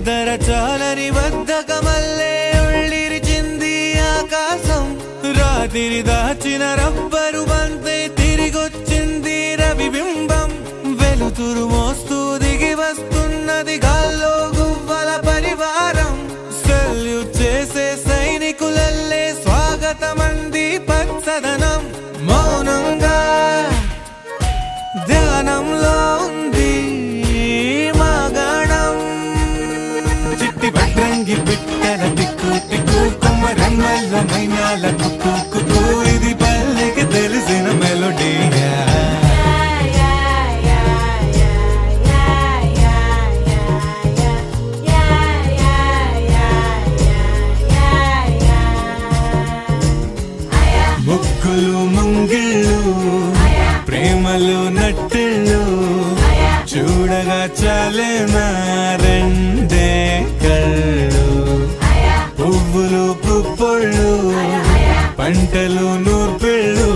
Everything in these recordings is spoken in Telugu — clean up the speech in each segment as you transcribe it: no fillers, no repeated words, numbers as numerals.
నిద్ర చాలని బద్ధకమల్లే ఉళ్ళిరిచింది ఆకాశం. రాత్రి దాచిన రబ్బరు బంతే తిరిగొచ్చింది రవిబింబం. వెలుతురు మోస్తూ దిగి వస్తున్నది గాల్లో గువ్వల పరివారం. సెల్యూట్ చేసే సైనికులల్లే స్వాగతమంది పచ్చదనం. మౌనంగా ధ్యానంలో ఉంది మాగాణం. చిట్టి భద్రంగి పిట్టల టిక్కు టిక్కు కొమ్మ రంగల్ల మైనాల కుక్కు కుక్కు. ఇది పల్లెకి తెలిసిన మెలోడీ. ముగ్గులు ముంగిళ్ళు ప్రేమలు నట్టిళ్ళు చూడగా చాలేనా రెండే కళ్ళు. పువ్వులు పుప్పొళ్ళు పంటలు నూర్పిళ్ళు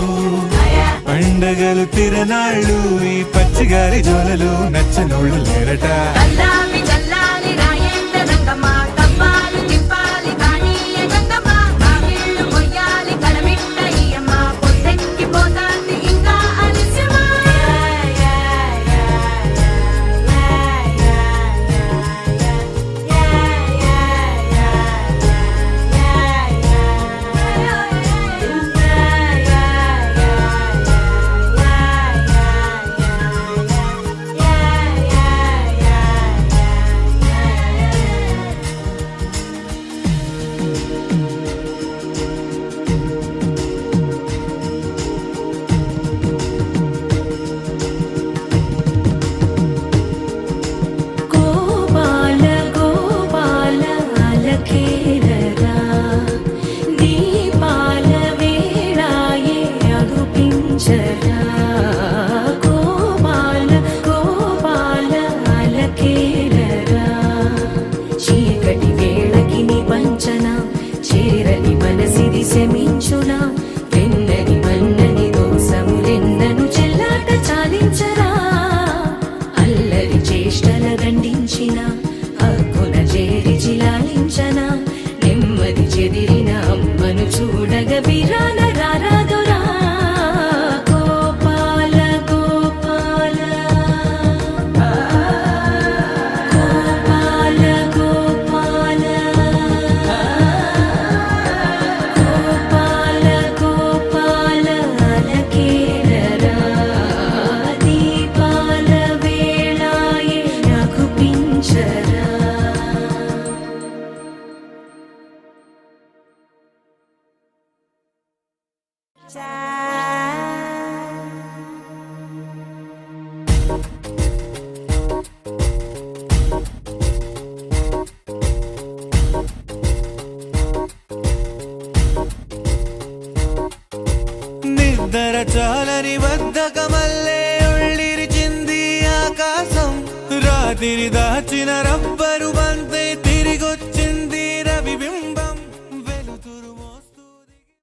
పండగలు తిరనాళ్ళు. ఈ పచ్చిగారి జోలలు నచ్చనోళ్ళు లేరట. చేరని మనసిది శమించునా వెన్నని మన్నని దోసములెన్నను చెల్లాట చాలించరా. అల్లరి చేష్టల దండించిన హక్కున చేరి చిలాలించనా. నెమ్మది చెదిరిన అమ్మను చూడగ విరాన రారాదురా. గోపాల గోపాల గోపాల గోపాల నిద్ర చాలని బద్ధకమల్లే ఉళ్ళిరిచింది ఆకాశం. రాత్రి దాచిన రబ్బరు బంతే తిరిగొచ్చి